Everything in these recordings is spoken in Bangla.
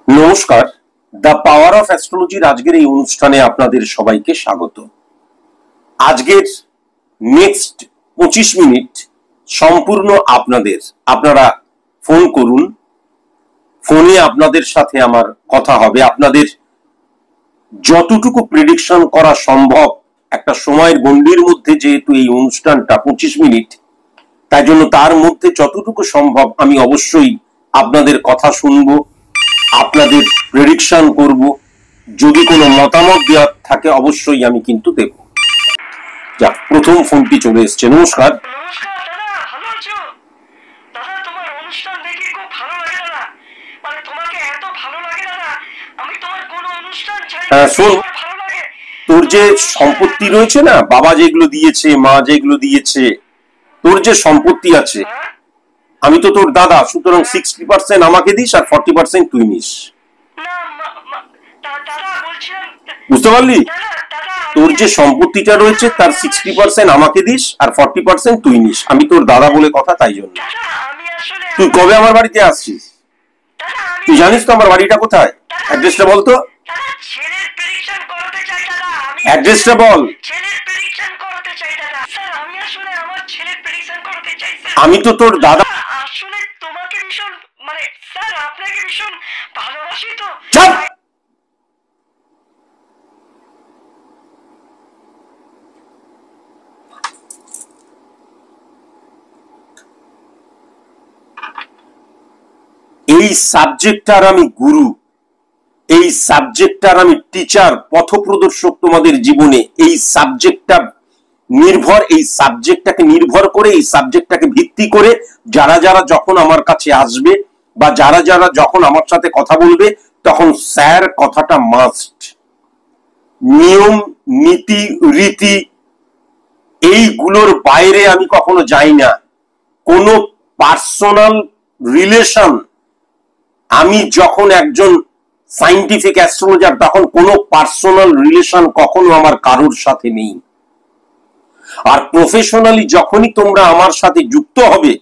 নমস্কার, দ্য পাওয়ার অফ অ্যাস্ট্রোলজির আজকের এই অনুষ্ঠানে আপনাদের সবাইকে স্বাগত। আজকের নেক্সট 25 মিনিট সম্পূর্ণ আপনারা ফোন করুন, ফোনে আপনাদের সাথে আমার কথা হবে। আপনাদের যতটুকু প্রেডিকশন করা সম্ভব একটা সময়ের গণ্ডির মধ্যে, যেহেতু এই অনুষ্ঠানটা 25 মিনিট, তাই জন্য তার মধ্যে যতটুকু সম্ভব আমি অবশ্যই আপনাদের কথা শুনবো, আপনাদের প্রেডিকশন করব। যদি কোনো মতামত দেওয়ার থাকে অবশ্যই আমি কিন্তু দেব। যাক, প্রথম ফোনটি চলে এসছে। নমস্কার। শোন, তোর যে সম্পত্তি রয়েছে না, বাবা যেগুলো দিয়েছে, মা যেগুলো দিয়েছে, তোর যে সম্পত্তি আছে, আমি তো তোর দাদা, সুতরাং 60% আমাকে দিস আর 40% তুই নিস। বুঝতে পারলি? তোর যে সম্পত্তিটা রয়েছে তার 60% আমাকে দিস আর 40% তুই নিস। আমি তোর দাদা বলে কথা, তাই জন্য। তুই কবে আমার বাড়িতে আসছিস? তুই জানিস তো আমার বাড়িটা কোথায়? অ্যাড্রেসটা বল তো। অ্যাড্রেসটা বল। আমি তো তোর দাদা। আসলে তোমাকে ভীষণ স্যার আপনাকে ভীষণ ভালোবাসি তো। এই সাবজেক্টটার আমি গুরু, এই সাবজেক্টটার আমি টিচার, পথপ্রদর্শক তোমাদের জীবনে। এই সাবজেক্টটা এই সাবজেক্টটাকে নির্ভর করে, এই সাবজেক্টটাকে ভিত্তি করে যারা যারা যখন আমার কাছে আসবে বা যারা যারা যখন আমার সাথে কথা বলবে, তখন স্যার কথাটা মাস্ট। নিয়ম নীতি রীতি এইগুলোর বাইরে আমি কখনো যাই না। কোনো পার্সোনাল রিলেশন, আমি যখন একজন সায়েন্টিফিক অ্যাস্ট্রোলজার, তখন কোনো পার্সোনাল রিলেশন কখনো আমার কারোর সাথে নেই। আর প্রফেশনালি যখনই তোমরা আমার সাথে যুক্ত হবে,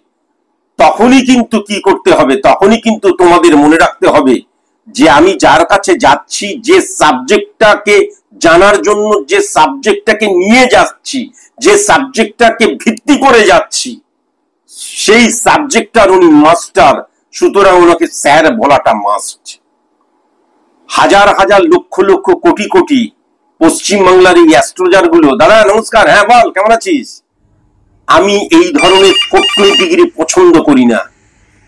তখনই কিন্তু কি করতে হবে, তখনই কিন্তু তোমাদের মনে রাখতে হবে যে আমি যার কাছে যাচ্ছি, যে সাবজেক্টটাকে জানার জন্য, যে সাবজেক্টটাকে নিয়ে যাচ্ছি, যে সাবজেক্টটাকে ভিত্তি করে যাচ্ছি, সেই সাবজেক্টটার উনি মাস্টার, সুতরাং ওনাকে স্যার বলাটা মাস্ট। হাজার হাজার লক্ষ লক্ষ কোটি কোটি পশ্চিমবাংলার এই অ্যাস্ট্রোলজার গুলো, দাদা নমস্কার, হ্যাঁ বল কেমন আছিস? আমি এই ধরনের কূটনীতিগিরি পছন্দ করি না।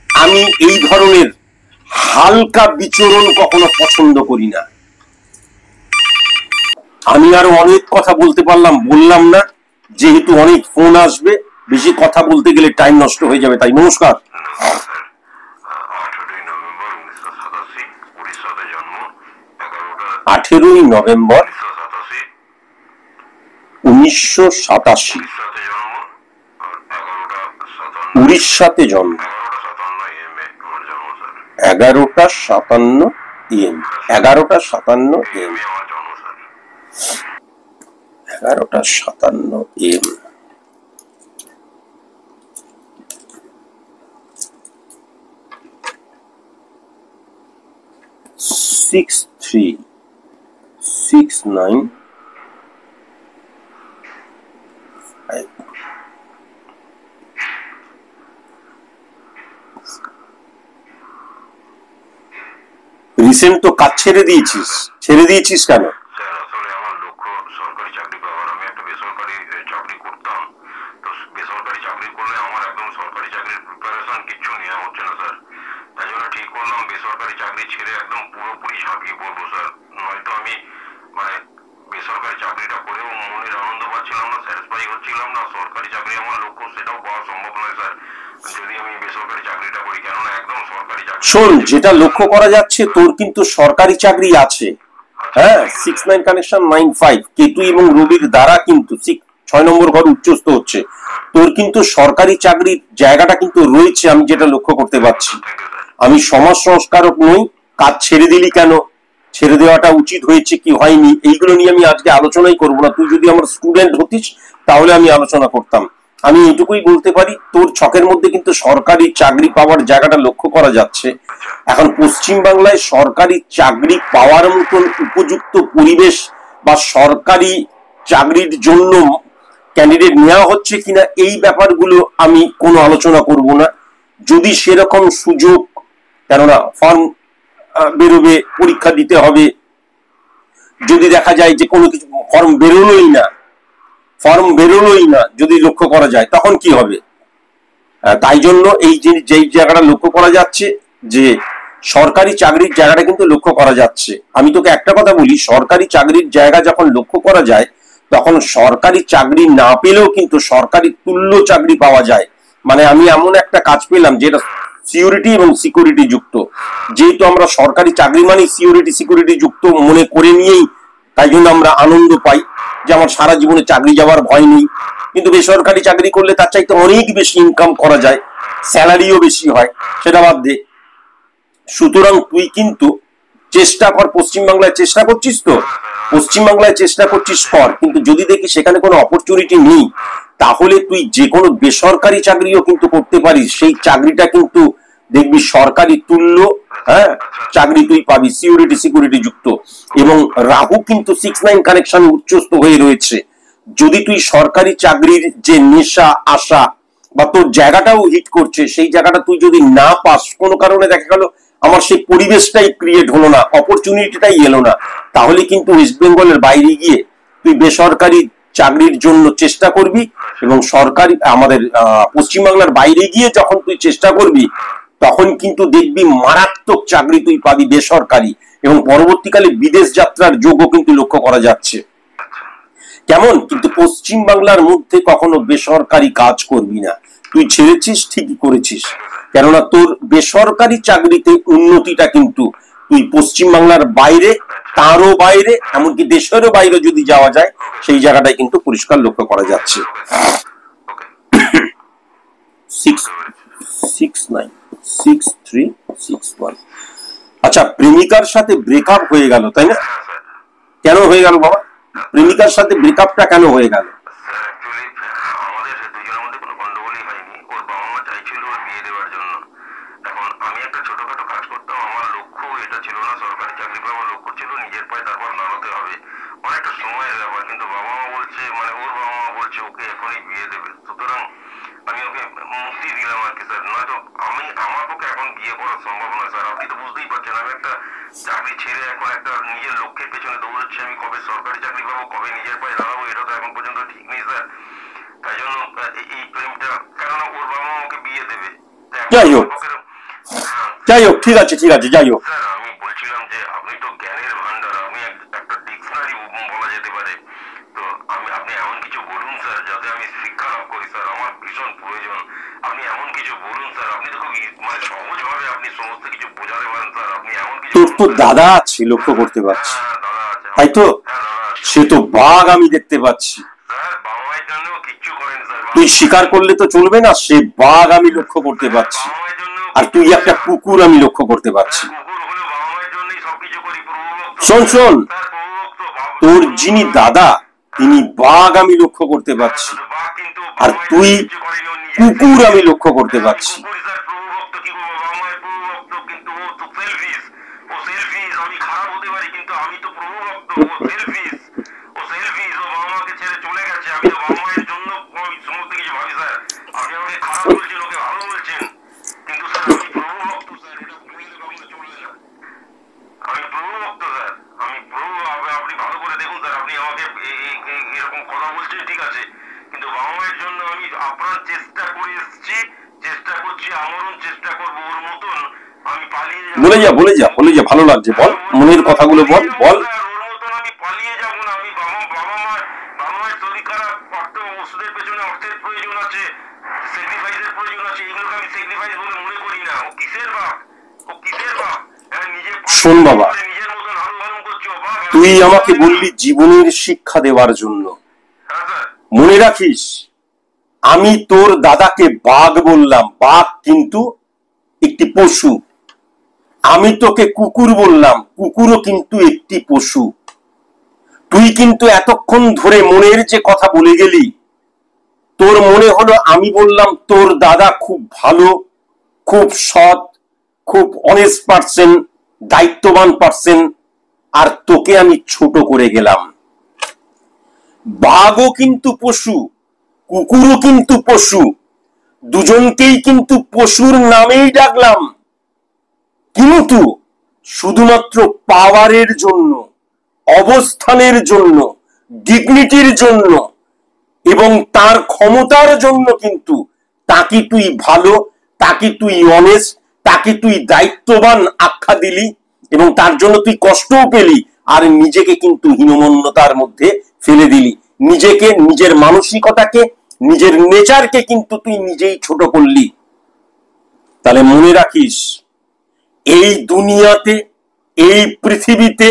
আমি এই ধরনের হালকা বিচরণ কখনো পছন্দ করি না। আমি আরো অনেক কথা বলতে পারলাম, বললাম না, যেহেতু অনেক ফোন আসবে, বেশি কথা বলতে গেলে টাইম নষ্ট হয়ে যাবে, তাই নমস্কার। 18ই নভেম্বর 1987, উড়িষ্যাতে জন্ম। 11:57 AM। 11:57 AM। 11:57 AM। রিসেন্ট তো কাজ ছেড়ে দিয়েছিস কেন? শোন, যেটা লক্ষ্য করা যাচ্ছে তোর কিন্তু সরকারি চাকরি আছে। হ্যাঁ, 6-9 কানেকশন 9-5 কেতু এবং রবির দ্বারা কিন্তু 6 নম্বর ঘর উচ্চস্থ হচ্ছে। তোর কিন্তু সরকারি চাকরির জায়গাটা কিন্তু রয়েছে, আমি যেটা লক্ষ্য করতে পারছি। আমি সমাজ সংস্কারক নই। কাজ ছেড়ে দিলি কেন, ছেড়ে দেওয়াটা উচিত হয়েছে কি হয়নি, এইগুলো নিয়ে আমি আজকে আলোচনাই করবো না। তুই যদি আমার স্টুডেন্ট হতিস তাহলে আমি আলোচনা করতাম। আমি এটুকুই বলতে পারি, তোর ছকের মধ্যে কিন্তু সরকারি চাকরি পাওয়ার জায়গাটা লক্ষ্য করা যাচ্ছে। এখন পশ্চিম বাংলায় সরকারি চাকরি পাওয়ার মতন উপযুক্ত পরিবেশ বা সরকারি চাকরির জন্য ক্যান্ডিডেট নেওয়া হচ্ছে কিনা এই ব্যাপারগুলো আমি কোনো আলোচনা করব না। যদি সেরকম সুযোগ, কেননা ফর্ম বেরোবে, পরীক্ষা দিতে হবে, যদি দেখা যায় যে কোনো কিছু ফর্ম বেরোলোই না যদি লক্ষ্য করা যায়, তখন কি হবে? তাই জন্য এই যেই জায়গাটা লক্ষ্য করা যাচ্ছে যে সরকারি চাকরির জায়গাটা কিন্তু লক্ষ্য করা যাচ্ছে। আমি তোকে একটা কথা বলি, সরকারি চাকরির জায়গা যখন লক্ষ্য করা যায় তখন সরকারি চাকরি না পেলেও কিন্তু সরকারি তুল্য চাকরি পাওয়া যায়। মানে আমি এমন একটা কাজ পেলাম যেটা সিকিউরিটি এবং সিকিউরিটি যুক্ত। যেহেতু আমরা সরকারি চাকরি মানে সিকিউরিটি যুক্ত মনে করে নিয়েই তাই জন্য আমরা আনন্দ পাই যে আমার সারা জীবনে চাকরি যাওয়ার ভয় নেই। কিন্তু বেসরকারি চাকরি করলে তার চাইতে অনেক বেশি ইনকাম করা যায়, স্যালারিও বেশি হয়, সেটা বাদ দে। সুতরাং তুই কিন্তু চেষ্টা কর, পশ্চিমবাংলায় চেষ্টা করছিস তো, পশ্চিমবাংলায় চেষ্টা করছিস কর, কিন্তু যদি দেখি সেখানে কোনো অপরচুনিটি নেই তাহলে তুই যে কোনো বেসরকারি চাকরিও কিন্তু করতে পারিস। সেই চাকরিটা কিন্তু দেখবি সরকারি তুল্য চাকরি তুই পাবি, সিকিউরিটি যুক্ত। এবং রাহু কিন্তু 6-9 কানেকশন উচ্চস্থ হয়ে রয়েছে। যদি তুই সরকারি চাকরির যে নেশা আশা বা তোর জায়গাটাও হিট করছে, সেই জায়গাটা তুই যদি না পাস, কোনো কারণে দেখা গেল আমার সেই পরিবেশটাই ক্রিয়েট হলো না, অপরচুনিটিটাই এলো না, তাহলে কিন্তু ওয়েস্ট বেঙ্গলের বাইরে গিয়ে তুই বেসরকারি চাকরির জন্য চেষ্টা করবি। এবং সরকারি আমাদের পশ্চিমবাংলার বাইরে গিয়ে যখন তুই চেষ্টা করবি তখন কিন্তু দেখবি মারাত্মক চাকরি তুই পাবি বেসরকারি, এবং পরবর্তীকালে বিদেশ যাত্রার যোগও কিন্তু লক্ষ্য করা যাচ্ছে। কেমন? কিন্তু পশ্চিমবাংলার মধ্যে কখনো বেসরকারি কাজ করবি না। তুই ছেড়েছিস, ঠিকই করেছিস, কেননা তোর বেসরকারি চাকরিতে উন্নতিটা কিন্তু তুই পশ্চিমবাংলার বাইরে, তারও বাইরে, এমনকি দেশেরও বাইরে যদি যাওয়া যায় সেই জায়গাটাই কিন্তু পরিষ্কার লক্ষ্য করা যাচ্ছে। 6696361। আচ্ছা, প্রেমিকার সাথে ব্রেকআপ হয়ে গেল, তাই না? কেন হয়ে গেল বাবা? প্রেমিকার সাথে ব্রেকআপটা কেন হয়ে গেল? চাকরি ছেড়ে এখন একটা নিজের লক্ষ্যের পেছনে দৌড়াচ্ছি। আমি কবে সরকারি চাকরি পাবো, কবে নিজের পায়ে দাঁড়াবো, এটা তো এখন পর্যন্ত ঠিক নেই স্যার। তাই জন্য এই প্রেমটা, কেননা ওর বাবা আমাকে বিয়ে দেবে। যাই হোক, ঠিক আছে, যাই হোক। স্যার আমি বলছিলাম যে আপনি তো জ্ঞানের ভান্ডার, আমি একটা ডিকশনারি বলা যেতে পারে, তো আপনি এমন কিছু বলুন স্যার যাতে আমি শিক্ষা লাভ করি স্যার, আমার ভীষণ প্রয়োজন। আপনি এমন কিছু বলুন স্যার, আপনি তো খুব মানে সহজভাবে আপনি সমস্ত কিছু বোঝাতে পারেন স্যার। আপনি এমন কিছু, তোর তো দাদা আছে, লক্ষ্য করতে পারছি, তাই তো? সে তো বাঘ আমি দেখতে পাচ্ছি। তুই স্বীকার করলে তো চলবে না, সে বাঘ আমি লক্ষ্য করতে পারছি, আর তুই একটা কুকুর আমি লক্ষ্য করতে পারছি। শোন, তোর যিনি দাদা তিনি বাঘ আমি লক্ষ্য করতে পারছি, আর তুই কুকুর আমি লক্ষ্য করতে পারছি। বলে যা, ভালো লাগছে, বল মনের কথাগুলো, বল। শোন বাবা, তুই আমাকে বললি জীবনের শিক্ষা দেওয়ার জন্য, মনে রাখিস আমি তোর দাদাকে বাঘ বললাম, বাঘ কিন্তু একটি পশু। আমি তোকে কুকুর বললাম, কুকুরও কিন্তু একটি পশু। তুই কিন্তু এতক্ষণ ধরে মনের যে কথা বলে গেলি, তোর মনে হলো আমি বললাম তোর দাদা খুব ভালো, খুব সৎ, খুব অনেস্ট পারসন, দায়িত্ববান পারসন, আর তোকে আমি ছোট করে গেলাম। বাঘও কিন্তু পশু, কুকুরও কিন্তু পশু, দুজনকেই কিন্তু পশুর নামেই ডাকলাম, কিন্তু শুধুমাত্র পাওয়ারের জন্য, অবস্থানের জন্য, ডিগনিটির জন্য এবং তার ক্ষমতার জন্য কিন্তু তাকে তুই ভালো, তাকে তুই অনেস্ট, তাকে তুই দায়িত্ববান আখ্যা দিলি এবং তার জন্য তুই কষ্টও পেলি, আর নিজেকে কিন্তু হীনমন্যতার মধ্যে ফেলে দিলি। নিজেকে, নিজের মানসিকতাকে, নিজের নেচারকে কিন্তু তুই নিজেই ছোট করলি। তাহলে মনে রাখিস, এই দুনিয়াতে, এই পৃথিবীতে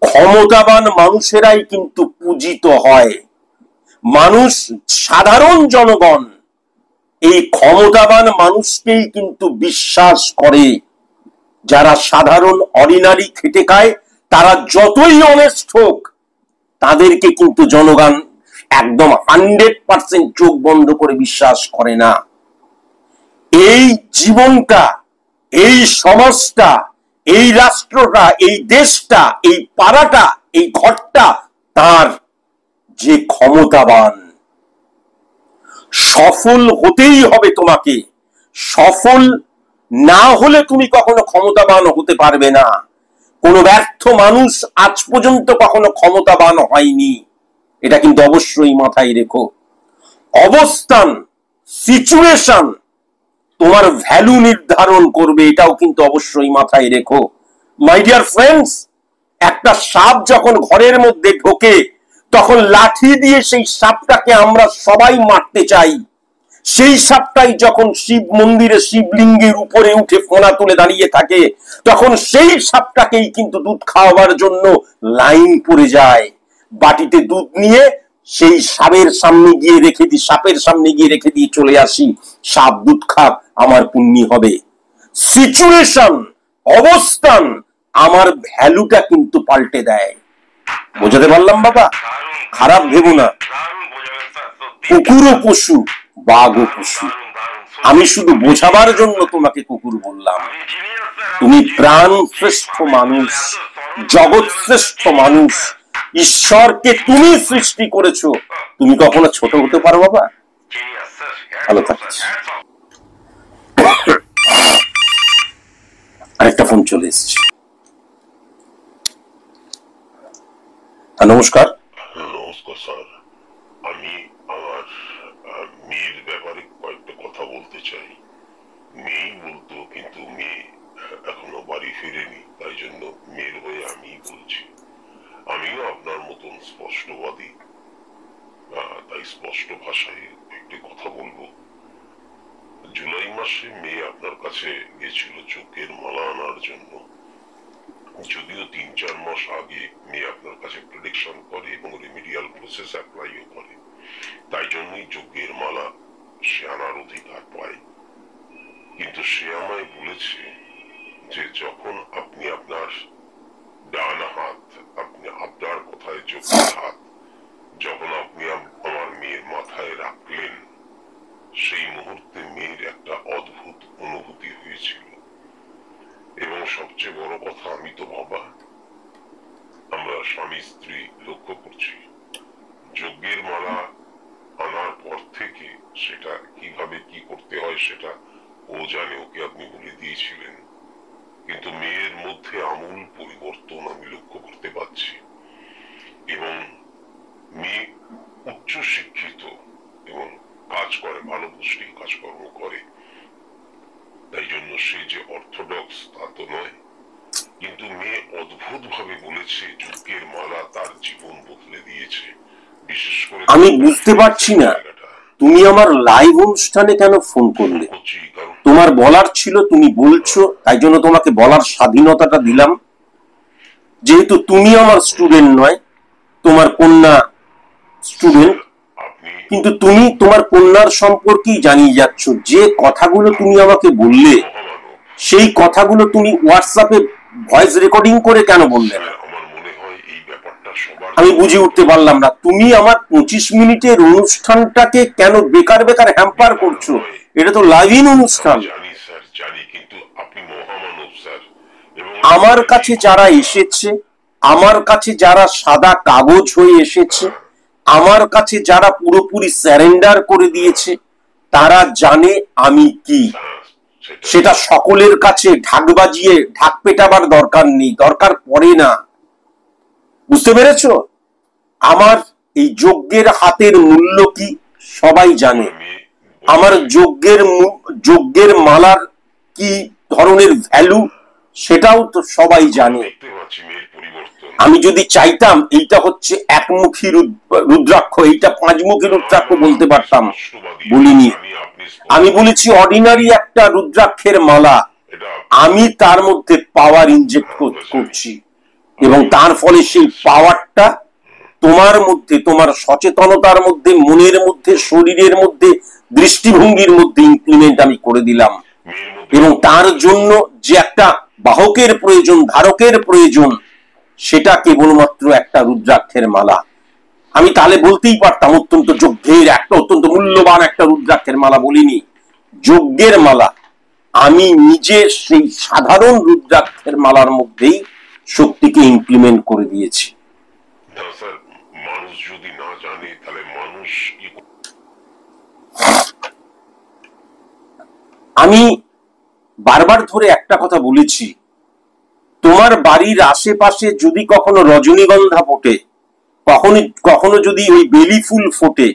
ক্ষমতাবান মানুষেরাই কিন্তু পূজিত হয়। মানুষ, সাধারণ জনগণ এই ক্ষমতাবান মানুষকেই কিন্তু বিশ্বাস করে। যারা সাধারণ অর্ডিনারি খেটে খায়, তারা যতই অনেস্ট হোক, তাদেরকে কিন্তু জনগণ একদম 100% চোখ বন্ধ করে বিশ্বাস করে না। এই জীবনটা, এই সমাজটা, এই রাষ্ট্রটা, এই দেশটা, এই পাড়াটা, এই ঘরটা তার যে ক্ষমতাবান। সফল হতেই হবে তোমাকে, সফল না হলে তুমি কখনো ক্ষমতাবান হতে পারবে না। কোন ব্যর্থ মানুষ আজ পর্যন্ত কখনো ক্ষমতাবান হয়নি, এটা কিন্তু অবশ্যই মাথায় রেখো। অবস্থান, সিচুয়েশন তোমার ভ্যালু নির্ধারণ করবে, এটাও কিন্তু অবশ্যই মাথায় রেখো। মাই ডিয়ার ফ্রেন্ডস, একটা সাপ যখন ঘরের মধ্যে ঢোকে, তখন লাঠি দিয়ে সেই সাপটাকে আমরা সবাই মারতে চাই। সেই সাপটাই যখন শিব মন্দিরে শিবলিঙ্গের উপরে উঠে ফোনা তুলে দাঁড়িয়ে থাকে, তখন সেই সাপটাকেই কিন্তু দুধ খাওয়াবার জন্য লাইন পড়ে যায়। বাটিতে দুধ নিয়ে সেই সাপের সামনে গিয়ে রেখে দিই, সাপের সামনে গিয়ে রেখে দিয়ে চলে আসি, সাপ দুধ খাক, আমার পুণ্যি হবে। সিচুয়েশন, অবস্থান আমার ভ্যালুটা কিন্তু পাল্টে দেয়। বোঝাতে পারলাম বাবা? খারাপ ভেবো না। কুকুরও পশু, বাঘও পশু। আমি শুধু বোঝাবার জন্য তোমাকে কুকুর বললাম। তুমি প্রাণ শ্রেষ্ঠ মানুষ, জগৎ শ্রেষ্ঠ মানুষ, ঈশ্বরকে তুমি সৃষ্টি করেছো, তুমি কখনো ছোট হতে পারো বাবা? ভালো থাকিস। আরেকটা ফোন চলে এসেছে। নমস্কার। নমস্কার স্যার, আমি আমার মেয়ের ব্যাপারে কয়েকটা কথা বলতে চাই। মেয়ে বলতো, কিন্তু মেয়ে এখনো বাড়ি ফিরেনি, তাই জন্য মেয়ের হয়ে আমি বলছি। আমিও আপনার মতন স্পষ্টবাদী, তাই স্পষ্ট ভাষায় একটি কথা বলবো। জুলাই মাসে মেয়ে আপনার কাছে গেছিল চোখের মালা আনার জন্য। যদিও 3-4 মাস আগে মেয়ে আপনার কাছে প্রেডিকশন করে এবং রেমিডিয়াল প্রসেস অ্যাপ্লাইও করে, তাই জন্যই যজ্ঞের মালা সে আনার অধিকার পায়। কিন্তু সে আমায় বলেছে যে যখন আপনি আপনার ডান হাত, আপনি আপনার কথায় যজ্ঞের হাত যখন আপনি আমার মেয়ের মাথায় রাখলেন, সেই মুহূর্তে মেয়ের একটা অদ্ভুত অনুভূতি হয়েছিল। এবং সবচেয়ে বড় কথা, আমি তো বাবা, আমরা স্বামী স্ত্রী লক্ষ্য করছি, যজ্ঞের মালা আনার পর থেকে সেটা কিভাবে কি করতে হয় সেটা ও জানে, ওকে আপনি বলে দিয়েছিলেন। কিন্তু মেয়ের মধ্যে আমূল পরিবর্তন আমি লক্ষ্য করতে পারছি। এবং মেয়ে উচ্চ শিক্ষিত এবং কাজ করে, ভালো পুষ্টিক কাজকর্ম করে, তাই জন্য সে যে অর্থোডক্স তা তো নয়। কিন্তু মেয়ে অদ্ভুত ভাবে বলেছে যজ্ঞের মালা তার জীবন বদলে দিয়েছে। বিশেষ করে আমি বুঝতে পারছি না তুমি আমার লাইভ অনুষ্ঠানে কেন ফোন করলে। তোমার বলার ছিল, তুমি বলছো, তাই জন্য তোমাকে বলার স্বাধীনতাটা দিলাম। যেহেতু তুমি আমার স্টুডেন্ট নয়, তোমার কন্যা স্টুডেন্ট, কিন্তু তুমি তোমার কন্যার সম্পর্কেই জানিয়ে যাচ্ছ। যে কথাগুলো তুমি আমাকে বললে, সেই কথাগুলো তুমি হোয়াটসঅ্যাপে ভয়েস রেকর্ডিং করে কেন বললে না? আমি বুঝে উঠতে পারলাম না, তুমি আমার 25 মিনিটের অনুষ্ঠানটাকে কেন বেকার বেকার হ্যাম্পার করছো? এটা তো লাইভ ইন অনুষ্ঠান। জানি স্যার, জানি, কিন্তু আপনি মহামানব স্যার। এবং আমার কাছে যারা এসেছে, আমার কাছে যারা সাদা কাগজ হয়ে এসেছে, আমার কাছে যারা পুরোপুরি স্যারেন্ডার করে দিয়েছে, তারা জানে আমি কি। সেটা সকলের কাছে ঢাক বাজিয়ে ঢাক পেটাবার দরকার নেই, দরকার পড়ে না। বুঝতে পেরেছো? আমার এই যজ্ঞের হাতের মূল্য কি সবাই জানে। আমার যজ্ঞের মালার কি ধরনের ভ্যালু সেটাও তো সবাই জানে। আমি যদি চাইতাম এইটা হচ্ছে একমুখী রুদ্রাক্ষ, এইটা 5মুখী রুদ্রাক্ষ বলতে পারতাম, বলিনি। আমি বলেছি অর্ডিনারি একটা রুদ্রাক্ষের মালা, আমি তার মধ্যে পাওয়ার ইনজেক্ট করছি এবং তার ফলে সেই পাওয়ারটা তোমার মধ্যে, তোমার সচেতনতার মধ্যে, মনের মধ্যে, শরীরের মধ্যে, দৃষ্টিভঙ্গির মধ্যে ইমপ্লিমেন্ট আমি করে দিলাম। এবং তার জন্য যে একটা বাহকের প্রয়োজন, ধারকের প্রয়োজন, সেটা কেবলমাত্র একটা রুদ্রাক্ষের মালা। আমি তাহলে বলতেই পারতাম অত্যন্ত যজ্ঞের একটা, অত্যন্ত মূল্যবান একটা রুদ্রাক্ষের মালা, বলিনি। যজ্ঞের মালা। আমি নিজে সেই সাধারণ রুদ্রাক্ষের মালার মধ্যেই শক্তিকে ইমপ্লিমেন্ট করে দিয়েছি। মানুষ যদি না জানে তাহলে মানুষ আমি বারবার ধরে একটা কথা বলেছি, তোমার বাড়ির আশেপাশে যদি কখনো রজনীগন্ধা ফোটে, কখনো যদি ওই বেলি ফুল ফোটে,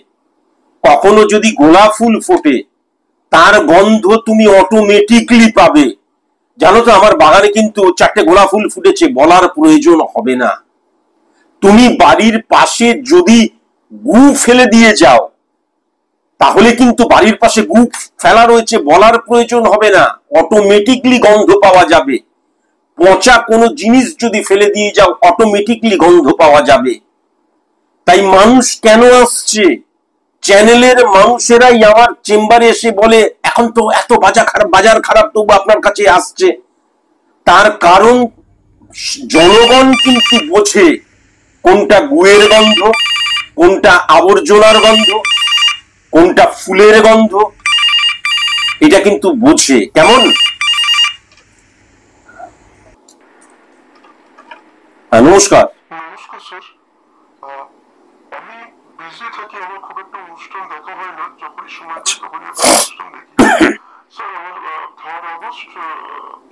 কখনো যদি গোলাপ ফুল ফোটে, তার গন্ধ তুমি অটোমেটিকলি পাবে। জানো তো, আমার বাগানে কিন্তু 4টে গোলাপ ফুল ফুটেছে, বলার প্রয়োজন হবে না। তুমি বাড়ির পাশে যদি গু ফেলে দিয়ে যাও, তাহলে কিন্তু বাড়ির পাশে গু ফেলা রয়েছে, বলার প্রয়োজন হবে না, অটোমেটিকলি গন্ধ পাওয়া যাবে। পচা কোনো জিনিস যদি ফেলে দিয়ে যাও, অটোমেটিকলি গন্ধ পাওয়া যাবে। তাই মানুষ কেন আসছে? চ্যানেলের মানুষেরাই আমার চেম্বারে এসে বলে এখন তো এত বাজার খারাপ, তবু আপনার কাছে আসছে। তার কারণ জনগণ কিন্তু বোঝে কোনটা গুয়ের গন্ধ, কোনটা আবর্জনার গন্ধ, কোনটা ফুলের গন্ধ, এটা কিন্তু বোঝে। কেমন? নমস্কার। নমস্কার স্যার, আমি বিজি থাকি, আমার খুব একটা অনুষ্ঠান দেখা হয় না, যখনই সময় পাই তখনই একটা অনুষ্ঠান দেখি। স্যার, আমার 3rd আগস্ট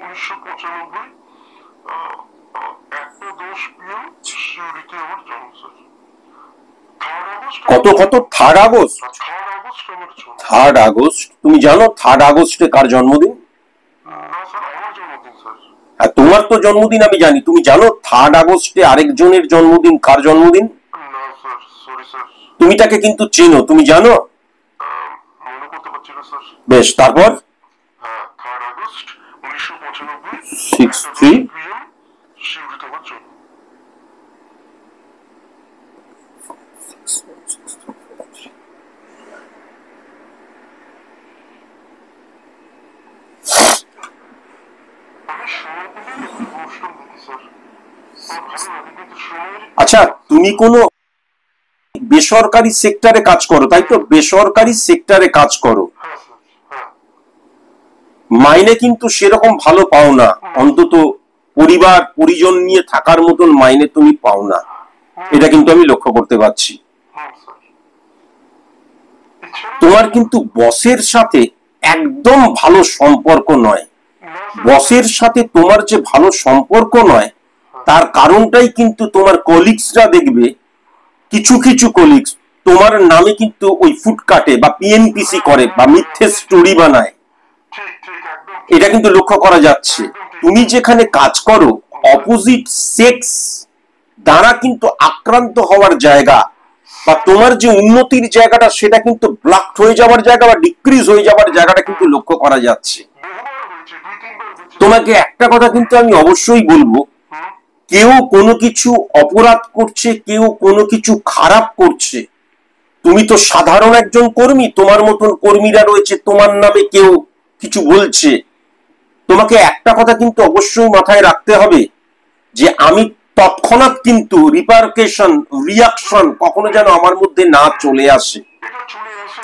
1995 1:10 PM শিউরিতে আমার জন্ম স্যার। 3rd August. কত 3rd আগস্ট? 3rd আগস্ট আমার জন্ম। 3rd August? তুমি জানো 3rd আগস্টে কার জন্মদিন? না স্যার, আমার জন্মদিন স্যার। হ্যাঁ, তোমার তো জন্মদিন আমি জানি। তুমি জানো 3rd আগস্টে আরেকজনের জন্মদিন? কার জন্মদিন? না স্যার, সরি স্যার। তুমি তাকে কিন্তু চেনো, তুমি জানো? মনে করতে পারছি না স্যার। বেশ, তারপর? 3rd আগস্ট 1995 63 PM শিউরিতে আমার জন্ম। আচ্ছা, তুমি কোনো বেসরকারি সেক্টরে কাজ করো, তাই তো? বেসরকারি সেক্টরে কাজ করো, মাইনে কিন্তু সেরকম ভালো পাও না, অন্তত পরিবার পরিজন নিয়ে থাকার মতন মাইনে তুমি পাও না, এটা কিন্তু আমি লক্ষ্য করতে পারছি। তোমার কিন্তু বসের সাথে একদম ভালো সম্পর্ক নয়। বসের সাথে তোমার যে ভালো সম্পর্ক নয়, তার কারণটাই কিন্তু তোমার কলিগসরা দেখবে, কিছু কিছু কলিগস তোমার নামে কিন্তু ওই ফুটকাটে বা পিএনপিসি করে বা মিথ্যে স্টোরি বানায়। এটা কিন্তু লক্ষ্য করা যাচ্ছে। তুমি যেখানে কাজ করো, অপোজিট সেক্স দ্বারা কিন্তু আক্রান্ত হওয়ার জায়গা বা তোমার যে উন্নতির জায়গাটা, সেটা কিন্তু ব্লকড হয়ে যাওয়ার জায়গা বা ডিক্রিজ হয়ে যাওয়ার জায়গাটা কিন্তু লক্ষ্য করা যাচ্ছে। তোমাকে একটা কথা কিন্তু আমি অবশ্যই বলবো, কেউ কোনো কিছু অপরাধ করছে, কেউ কোনো কিছু খারাপ করছে, তুমি তো সাধারণ একজন কর্মী, তোমার মতন কর্মীরা রয়েছে, তোমার নামে কেউ কিছু বলছে, তোমাকে একটা কথা কিন্তু অবশ্যই মাথায় রাখতে হবে যে আমি তৎক্ষণাৎ কিন্তু রিয়াকশন কখনো যেন আমার মধ্যে না চলে আসে।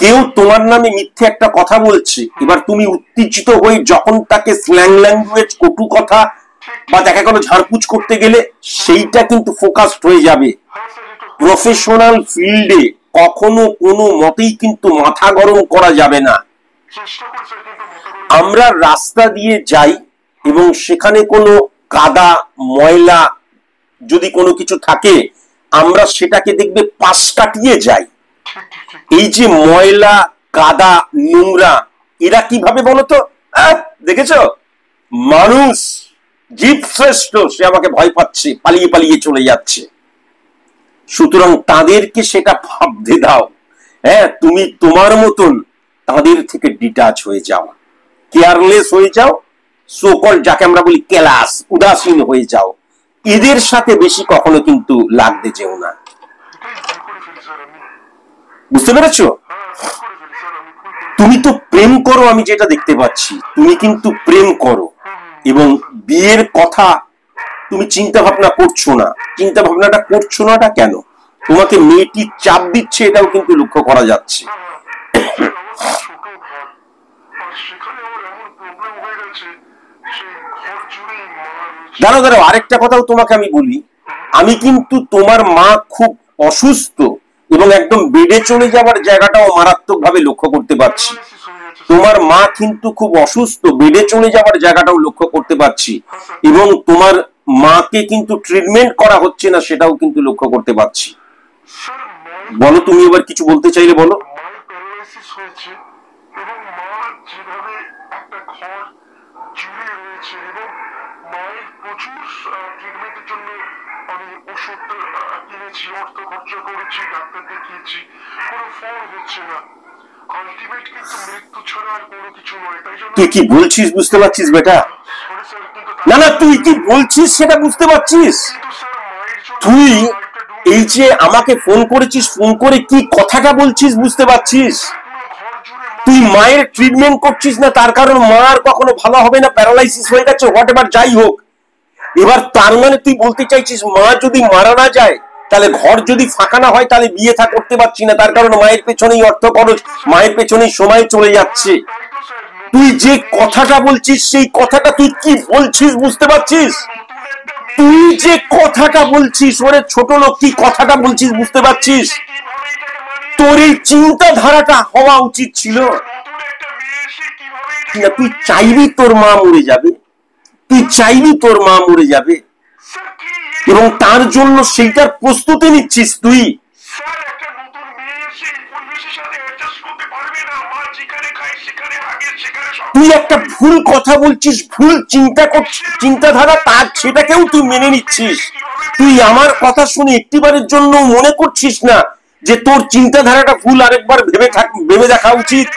কেউ তোমার নামে মিথ্যে একটা কথা বলছে, এবার তুমি উত্তেজিত হয়ে যখন তাকে স্ল্যাং ল্যাঙ্গুয়েজ, কটু কথা বা দেখা গেল ঝাড়পুছ করতে গেলে সেইটা কিন্তু ফোকাসড হয়ে যাবে। প্রফেশনাল ফিল্ডে কখনো কোনো মতেই কিন্তু মাথা গরম করা যাবে না। আমরা রাস্তা দিয়ে যাই এবং সেখানে কোনো কাদা ময়লা যদি কোনো কিছু থাকে, আমরা সেটাকে দেখবে পাশ কাটিয়ে যাই। এই যে ময়লা, কাদা, নোংরা, এরা কিভাবে বলতো? দেখেছ, মানুষ জীব শ্রেষ্ঠ, সে আমাকে ভয় পাচ্ছে, পালিয়ে পালিয়ে চলে যাচ্ছে। সুতরাং তাদেরকে সেটা ভাবতে দাও। হ্যাঁ, তুমি তোমার মতন তাদের থেকে ডিটাচ হয়ে যাও, কেয়ারলেস হয়ে যাও, সোকল যাকে আমরা বলি কেলাস, উদাসীন হয়ে যাও। এদের সাথে বেশি কখনো কিন্তু লাগতে যেও না। বুঝতে পেরেছো? তুমি তো প্রেম করো, আমি যেটা দেখতে পাচ্ছি, তুমি কিন্তু প্রেম করো এবং বিয়ের কথা তুমি চিন্তা ভাবনা করছো না। চিন্তা ভাবনাটা করছো নাটা কেন? তোমাকে মেয়েটি চাপ দিচ্ছে, এটাও কিন্তু লক্ষ্য করা যাচ্ছে। দাঁড়াও দাঁড়াও, আরেকটা কথাও তোমাকে আমি বলি। আমি কিন্তু তোমার মা খুব অসুস্থ এবং একদম বেডে চলে যাওয়ার জায়গাটাও মারাত্মক ভাবে লক্ষ্য করতে পারছি। তোমার মা কিন্তু খুব অসুস্থ, বেডে চলে যাওয়ার জায়গাটাও লক্ষ্য করতে পারছি এবং তোমার মাকে কিন্তু ট্রিটমেন্ট করা হচ্ছে না, সেটাও কিন্তু লক্ষ্য করতে পারছি। বলো, তুমি এবার কিছু বলতে চাইলে বলো। তুই কি বলছিস বুঝতে পারছিস বেটা? না না, তুই কি বলছিস সেটা বুঝতে পারছিস? তুই এই যে আমাকে ফোন করেছিস, ফোন করে কি কথাটা বলছিস বুঝতে পারছিস? তুই মায়ের ট্রিটমেন্ট করছিস না, তার কারণ মা আর কখনো ভালো হবে না, প্যারালাইসিস হয়ে গেছে, হোয়াট এভার, যাই হোক। এবার তার মানে তুই বলতে চাইছিস মা যদি মারা না যায়, তাহলে ঘর যদি ফাঁকা না হয়, তাহলে বিয়ে থা করতে পারছি না, তার কারণ মায়ের পেছনেই অর্থ খরচ, মায়ের পেছনেই সময় চলে যাচ্ছে। তুই যে কথাটা বলছিস, সেই কথাটা তুই কি বলছিস বুঝতে পারছিস? তুই যে কথাটা বলছিস, ওরে ছোট লোক, কি কথাটা বলছিস বুঝতে পারছিস? তোর এই চিন্তাধারাটা হওয়া উচিত ছিল না। তুই চাইবি তোর মা মরে যাবে, তুই চাইবি তোর মা মরে যাবে এবং তার জন্য সেইটার প্রস্তুতি নিচ্ছিস তুই। তুই একটা ভুল কথা বলছিস, ভুল চিন্তা করছিস, চিন্তাধারা তার, সেটাকেও তুই মেনে নিচ্ছিস। তুই আমার কথা শুনে একটিবারের জন্য মনে করছিস না যে তোর চিন্তাধারাটা ভুল, আরেকবার ভেবে দেখা উচিত।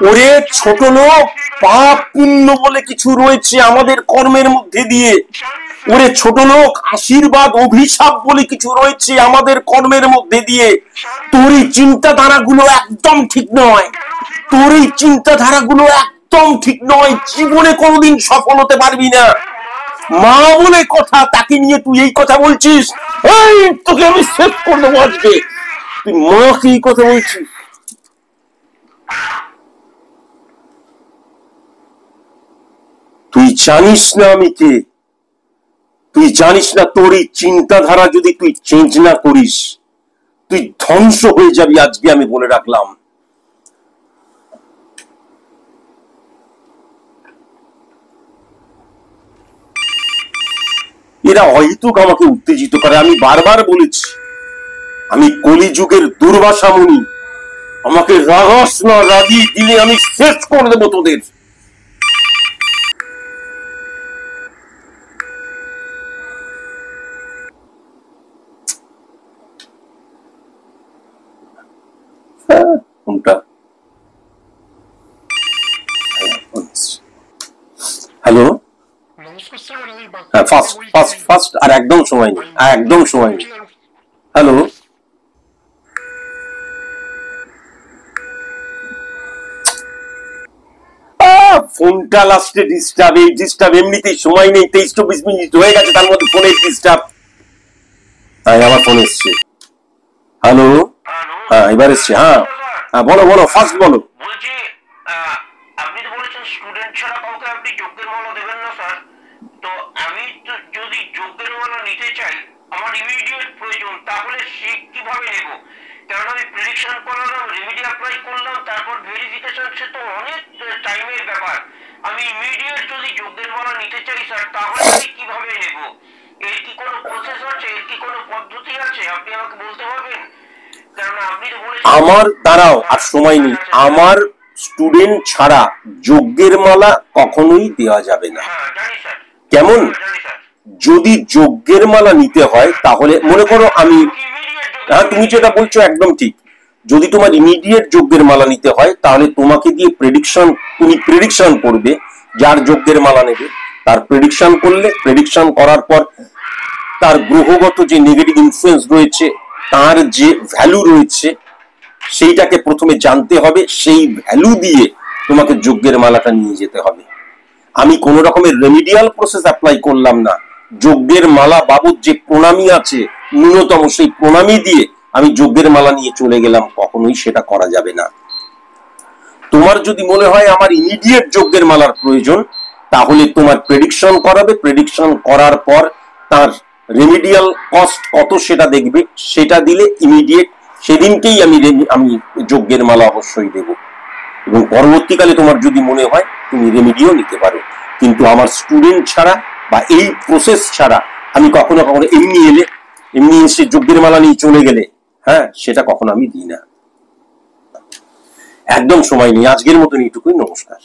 ওরে ছোট লোক, পাপ পুণ্য বলে কিছু রয়েছে আমাদের কর্মের মধ্যে দিয়ে। ওরে ছোট লোক, আশীর্বাদ অভিশাপ বলে কিছু রয়েছে আমাদের কর্মের মধ্যে দিয়ে। তোর এই চিন্তাধারাগুলো একদম ঠিক নয়, তোর এই চিন্তাধারাগুলো একদম ঠিক নয়। জীবনে কোনোদিন সফল হতে পারবি না। মা বলে কথা, তাকে নিয়ে তুই এই কথা বলছিস? এই তোকে আমি শেষ করে দেবো আজকে। তুই মাকে এই কথা বলছিস? তুই জানিস না আমি কে, তুই জানিস না তোর এই চিন্তাধারা যদি তুই চেঞ্জ না করিস, তুই ধ্বংস হয়ে যাবি। আজকে আমি বলে রাখলাম। এরা অহেতুক আমাকে উত্তেজিত করে। আমি বারবার বলেছি, আমি কলিযুগের দুর্বাসা মুনি। আমাকে রাগাস না, রাগিয়ে দিলে আমি শেষ করে দেবো তোদের। হ্যালো, ফার্স্ট আর একদম সময় নেই, একদম সময় নেই। হ্যালো, ফোনটা লাস্টে ডিস্টার্ব, এই ডিস্টার্ব এমনিতেই সময় নেই, 23-24 মিনিট হয়ে গেছে, তার মধ্যে ফোনের ডিস্টার্ব। হ্যাঁ আমার ফোন এসছে। হ্যালো, হ্যাঁ এবার এসছে। হ্যাঁ হ্যাঁ বলো বলো, ফার্স্ট বলো। বলছি আপনি তো বলেছেন স্টুডেন্ট ছাড়া কাউকে আপনি যজ্ঞের মালা দেবেন না স্যার। তো আমি তো যদি যজ্ঞের মালা নিতে চাই, আমার ইমিডিয়েট প্রয়োজন, তাহলে সে কিভাবে নেব? কারণ আমি প্রেডিকশন করালাম, রেমেডি অ্যাপ্লাই করলাম, তারপর ভেরিফিকেশন, সে তো অনেক টাইমের ব্যাপার। আমি ইমিডিয়েট যদি যজ্ঞের মালা নিতে চাই স্যার, তাহলে আমি কিভাবে নেব? এর কি কোনো প্রসেস আছে, এর কি কোনো পদ্ধতি আছে, আপনি আমাকে বলতে পারবেন? কারণ আপনি তো বলেছেন আমার দাঁড়াও, আর সময় নেই। আমার স্টুডেন্ট ছাড়া যজ্ঞের মালা কখনোই দেওয়া যাবে না। হ্যাঁ জানি স্যার, কেমন? জানি স্যার। যদি যজ্ঞের মালা নিতে হয় তাহলে মনে করো আমি, হ্যাঁ তুমি যেটা বলছো একদম ঠিক। যদি তোমার ইমিডিয়েট যজ্ঞের মালা নিতে হয় তাহলে তোমাকে দিয়ে তুমি প্রেডিকশন করবে, যার যজ্ঞের মালা নেবে তার প্রেডিকশন করলে, প্রেডিকশন করার পর তার গ্রহগত যে নেগেটিভ ইনফ্লুয়েন্স রয়েছে, তার যে ভ্যালু রয়েছে, সেইটাকে প্রথমে জানতে হবে, সেই ভ্যালু দিয়ে তোমাকে যজ্ঞের মালাটা নিয়ে যেতে হবে। আমি কোন রকমের রেমিডিয়াল প্রসেস অ্যাপ্লাই করলাম না, যজ্ঞের মালা বাবদ যে প্রণামী আছে ন্যূনতম সেই প্রণামী দিয়ে আমি যজ্ঞের মালা নিয়ে চলে গেলাম, কখনোই সেটা করা যাবে না। তোমার যদি মনে হয় আমার ইমিডিয়েট যজ্ঞের মালার প্রয়োজন, তাহলে তোমার প্রেডিকশন করাবে, প্রেডিকশন করার পর তার রেমিডিয়াল কস্ট কত সেটা দেখবে, সেটা দিলে ইমিডিয়েট সেদিনকেই আমি যজ্ঞের মালা অবশ্যই দেব। এবং পরবর্তীকালে তোমার যদি মনে হয় তুমি রেমিডিও নিতে পারো, কিন্তু আমার স্টুডেন্ট ছাড়া বা এই প্রসেস ছাড়া আমি কখনো এমনি এসে যজ্ঞের মালা নিয়ে চলে গেলে, হ্যাঁ সেটা কখনো আমি দিই না। একদম সময় নেই, আজকের মতন এইটুকুই, নমস্কার।